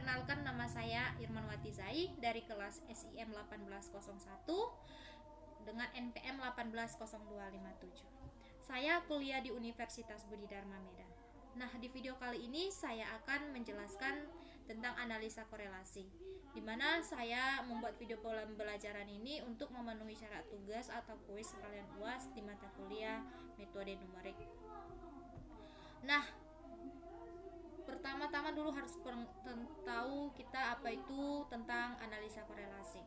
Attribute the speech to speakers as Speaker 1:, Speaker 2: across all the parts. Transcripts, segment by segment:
Speaker 1: Perkenalkan, nama saya Irmanwati Zai dari kelas SIM 1801 dengan NPM 180257. Saya kuliah di Universitas Budi Dharma Medan. Nah, di video kali ini saya akan menjelaskan tentang analisa korelasi, di mana saya membuat video pembelajaran ini untuk memenuhi syarat tugas atau kuis kalian UAS di mata kuliah metode numerik. Nah, pertama-tama dulu harus tahu kita apa itu tentang analisa korelasi.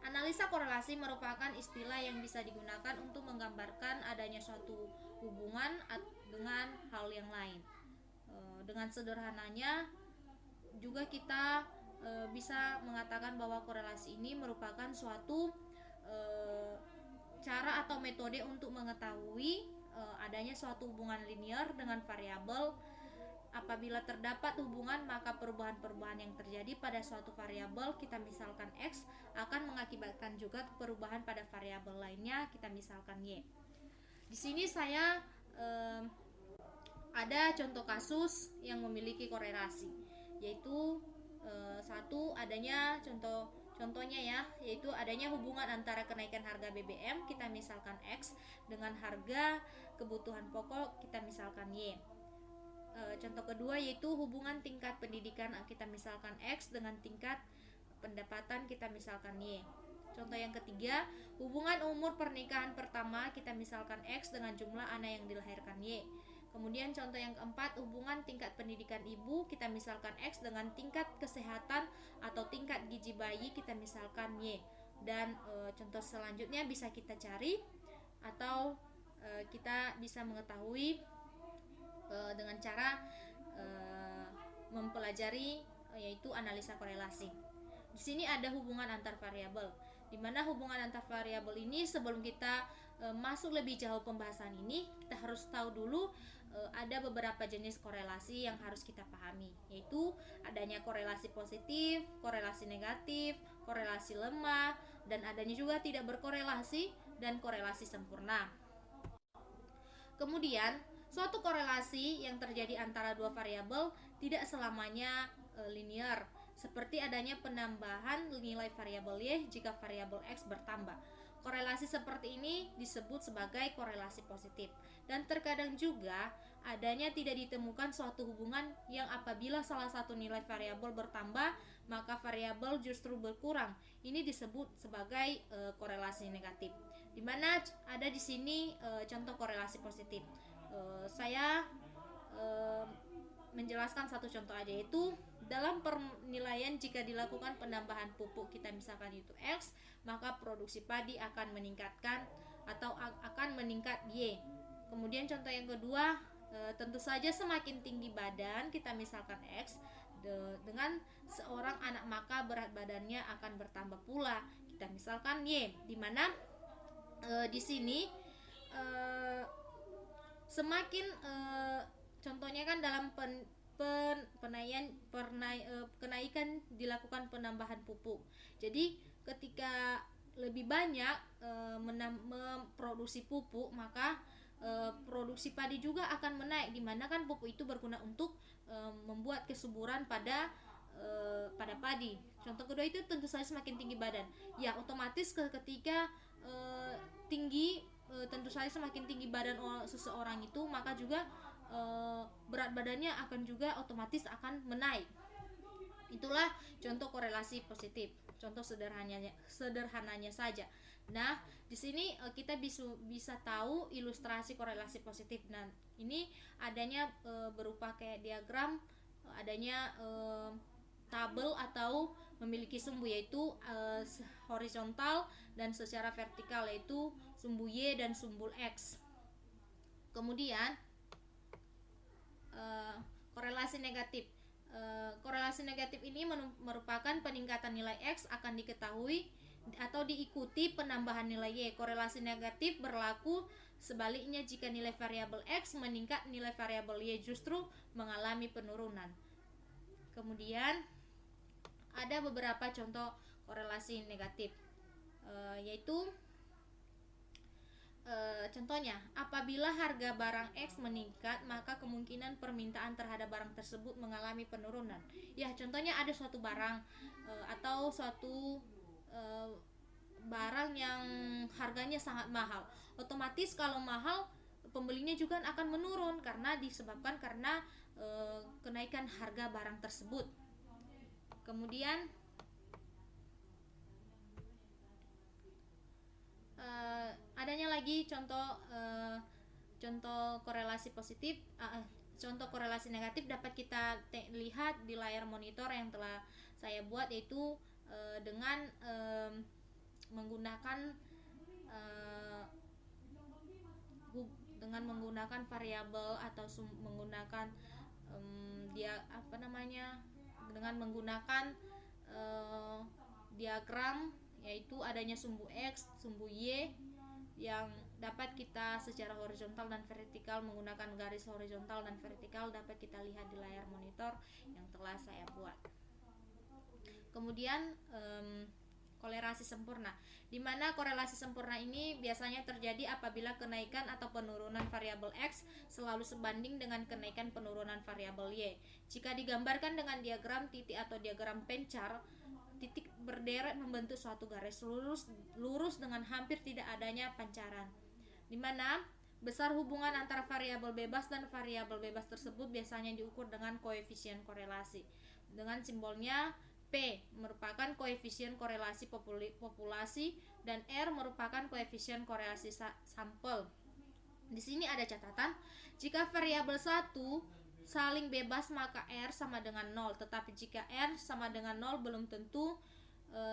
Speaker 1: Analisa korelasi merupakan istilah yang bisa digunakan untuk menggambarkan adanya suatu hubungan dengan hal yang lain. Dengan sederhananya juga kita bisa mengatakan bahwa korelasi ini merupakan suatu cara atau metode untuk mengetahui adanya suatu hubungan linear dengan variabel. Apabila terdapat hubungan, maka perubahan-perubahan yang terjadi pada suatu variabel, kita misalkan X, akan mengakibatkan juga perubahan pada variabel lainnya, kita misalkan Y. Di sini saya ada contoh kasus yang memiliki korelasi, yaitu satu adanya contohnya ya, yaitu adanya hubungan antara kenaikan harga BBM, kita misalkan X, dengan harga kebutuhan pokok, kita misalkan Y. Contoh kedua yaitu hubungan tingkat pendidikan, kita misalkan X, dengan tingkat pendapatan, kita misalkan Y. Contoh yang ketiga, hubungan umur pernikahan pertama, kita misalkan X, dengan jumlah anak yang dilahirkan Y. Kemudian contoh yang keempat, hubungan tingkat pendidikan ibu, kita misalkan X, dengan tingkat kesehatan atau tingkat gizi bayi, kita misalkan Y. Dan contoh selanjutnya bisa kita cari atau kita bisa mengetahui dengan cara mempelajari yaitu analisa korelasi. Di sini ada hubungan antar variabel, di mana hubungan antar variabel ini sebelum kita masuk lebih jauh pembahasan ini, kita harus tahu dulu ada beberapa jenis korelasi yang harus kita pahami, yaitu adanya korelasi positif, korelasi negatif, korelasi lemah, dan adanya juga tidak berkorelasi dan korelasi sempurna. Kemudian suatu korelasi yang terjadi antara dua variabel tidak selamanya linear, seperti adanya penambahan nilai variabel Y jika variabel X bertambah. Korelasi seperti ini disebut sebagai korelasi positif. Dan terkadang juga adanya tidak ditemukan suatu hubungan yang apabila salah satu nilai variabel bertambah, maka variabel justru berkurang. Ini disebut sebagai korelasi negatif. Di mana ada di sini contoh korelasi positif. Saya menjelaskan satu contoh aja, yaitu dalam penilaian jika dilakukan penambahan pupuk, kita misalkan itu X, maka produksi padi akan meningkatkan atau akan meningkat Y. Kemudian contoh yang kedua, tentu saja semakin tinggi badan, kita misalkan X, dengan seorang anak maka berat badannya akan bertambah pula, kita misalkan Y. Dimana di sini semakin contohnya kan dalam kenaikan dilakukan penambahan pupuk. Jadi ketika lebih banyak memproduksi pupuk, maka produksi padi juga akan menaik, dimana kan pupuk itu berguna untuk membuat kesuburan pada padi. Contoh kedua itu tentu saja semakin tinggi badan, ya otomatis ketika tinggi, tentu saja semakin tinggi badan seseorang itu, maka juga berat badannya akan juga otomatis akan menaik. Itulah contoh korelasi positif, contoh sederhananya saja. Nah, di sini kita bisa tahu ilustrasi korelasi positif. Nah, ini adanya berupa kayak diagram, adanya tabel atau memiliki sumbu, yaitu horizontal dan secara vertikal, yaitu sumbu Y dan sumbu X. Kemudian korelasi negatif. Korelasi negatif ini merupakan peningkatan nilai X akan diketahui atau diikuti penambahan nilai Y. Korelasi negatif berlaku sebaliknya jika nilai variabel X meningkat, nilai variabel Y justru mengalami penurunan. Kemudian ada beberapa contoh korelasi negatif, yaitu Contohnya, apabila harga barang X meningkat, maka kemungkinan permintaan terhadap barang tersebut mengalami penurunan. Ya, contohnya ada suatu barang atau suatu eh, barang yang harganya sangat mahal. Otomatis kalau mahal, pembelinya juga akan menurun karena disebabkan karena kenaikan harga barang tersebut. Kemudian adanya lagi contoh korelasi positif, contoh korelasi negatif dapat kita lihat di layar monitor yang telah saya buat, yaitu dengan menggunakan dengan menggunakan variabel atau menggunakan dengan menggunakan diagram, yaitu adanya sumbu X, sumbu Y yang dapat kita secara horizontal dan vertikal menggunakan garis horizontal dan vertikal dapat kita lihat di layar monitor yang telah saya buat. Kemudian korelasi sempurna, di mana korelasi sempurna ini biasanya terjadi apabila kenaikan atau penurunan variabel X selalu sebanding dengan kenaikan penurunan variabel Y. Jika digambarkan dengan diagram titik atau diagram pencar, titik berderet membentuk suatu garis lurus dengan hampir tidak adanya pancaran, di mana besar hubungan antara variabel bebas dan variabel bebas tersebut biasanya diukur dengan koefisien korelasi dengan simbolnya P merupakan koefisien korelasi populasi dan R merupakan koefisien korelasi sampel. Di sini ada catatan, jika variabel 1 saling bebas maka R sama dengan 0, tetapi jika R sama dengan 0 belum tentu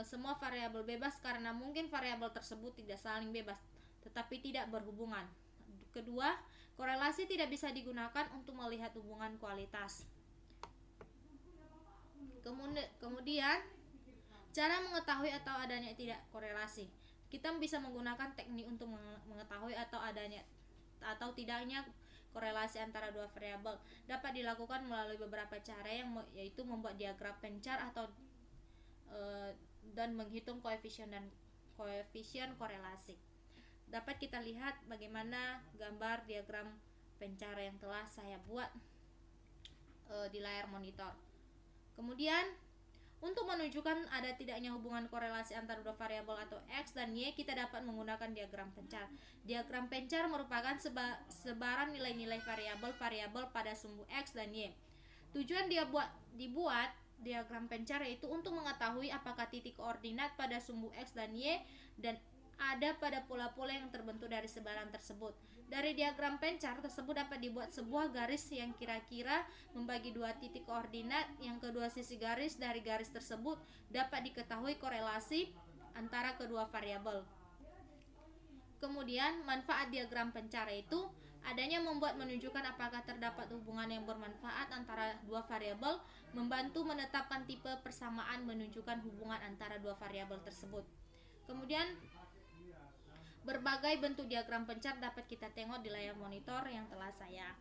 Speaker 1: semua variabel bebas karena mungkin variabel tersebut tidak saling bebas tetapi tidak berhubungan. Kedua, korelasi tidak bisa digunakan untuk melihat hubungan kualitas. Kemudian, cara mengetahui atau adanya tidak korelasi. Kita bisa menggunakan teknik untuk mengetahui atau adanya atau tidaknya korelasi antara dua variabel. Dapat dilakukan melalui beberapa cara, yaitu membuat diagram pencar atau dan menghitung koefisien korelasi. Dapat kita lihat bagaimana gambar diagram pencar yang telah saya buat di layar monitor. Kemudian, untuk menunjukkan ada tidaknya hubungan korelasi antara dua variabel atau X dan Y, kita dapat menggunakan diagram pencar. Diagram pencar merupakan sebaran nilai-nilai variabel pada sumbu X dan Y. Tujuan dibuat diagram pencar yaitu untuk mengetahui apakah titik koordinat pada sumbu X dan Y dan ada pada pola-pola yang terbentuk dari sebaran tersebut. Dari diagram pencar tersebut dapat dibuat sebuah garis yang kira-kira membagi dua titik koordinat, yang kedua sisi garis dari garis tersebut dapat diketahui korelasi antara kedua variabel. Kemudian, manfaat diagram pencar itu adanya membuat menunjukkan apakah terdapat hubungan yang bermanfaat antara dua variabel, membantu menetapkan tipe persamaan, menunjukkan hubungan antara dua variabel tersebut. Kemudian, berbagai bentuk diagram pencar dapat kita tengok di layar monitor yang telah saya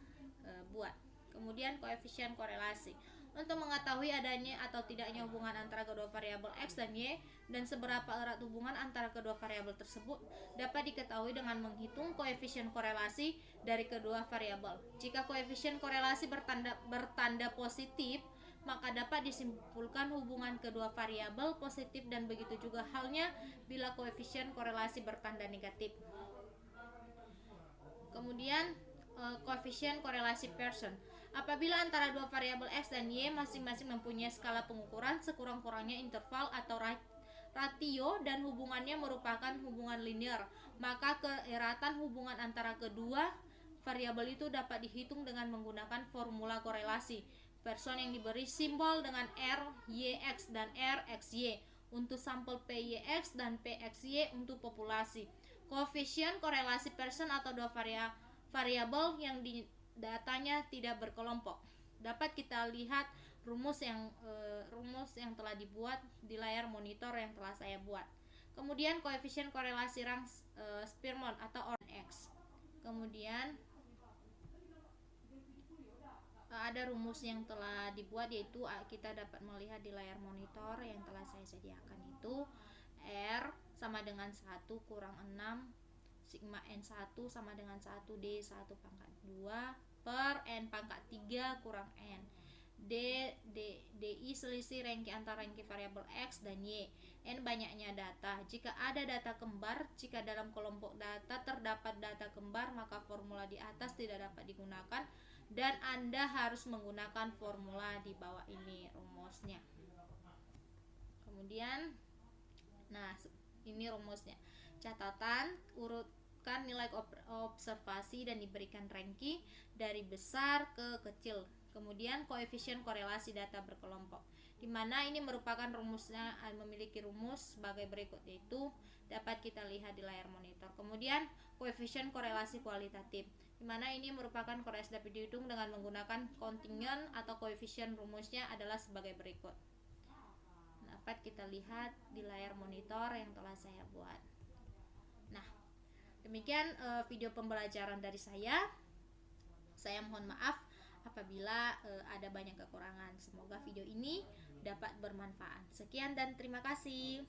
Speaker 1: buat. Kemudian koefisien korelasi, untuk mengetahui adanya atau tidaknya hubungan antara kedua variabel X dan Y dan seberapa erat hubungan antara kedua variabel tersebut dapat diketahui dengan menghitung koefisien korelasi dari kedua variabel. Jika koefisien korelasi bertanda positif, maka dapat disimpulkan hubungan kedua variabel positif, dan begitu juga halnya bila koefisien korelasi bertanda negatif. Kemudian koefisien korelasi Pearson. Apabila antara dua variabel X dan Y masing-masing mempunyai skala pengukuran sekurang-kurangnya interval atau ratio dan hubungannya merupakan hubungan linear, maka keeratan hubungan antara kedua variabel itu dapat dihitung dengan menggunakan formula korelasi Pearson yang diberi simbol dengan R, YX dan R, XY untuk sampel PYX dan PXY untuk populasi. Koefisien korelasi Pearson atau dua variabel yang datanya tidak berkelompok. Dapat kita lihat rumus yang telah dibuat di layar monitor yang telah saya buat. Kemudian koefisien korelasi rang Spearman atau X. Kemudian ada rumus yang telah dibuat, yaitu kita dapat melihat di layar monitor yang telah saya sediakan, itu R sama dengan 1 kurang 6 sigma N1 sama dengan 1D1 pangkat 2 per N pangkat 3 kurang N. DI selisih ranking antara ranking variabel X dan Y. N banyaknya data. Jika ada data kembar, jika dalam kelompok data terdapat data kembar, maka formula di atas tidak dapat digunakan dan Anda harus menggunakan formula di bawah ini rumusnya. Kemudian, nah ini rumusnya. Catatan, urutkan nilai observasi dan diberikan ranking dari besar ke kecil. Kemudian koefisien korelasi data berkelompok, di mana ini merupakan rumusnya, memiliki rumus sebagai berikut, yaitu dapat kita lihat di layar monitor. Kemudian koefisien korelasi kualitatif, di mana ini merupakan korelasi dapat dihitung dengan menggunakan kontingen atau koefisien. Rumusnya adalah sebagai berikut. Dapat kita lihat di layar monitor yang telah saya buat. Nah, demikian video pembelajaran dari saya. Saya mohon maaf apabila ada banyak kekurangan. Semoga video ini dapat bermanfaat. Sekian dan terima kasih.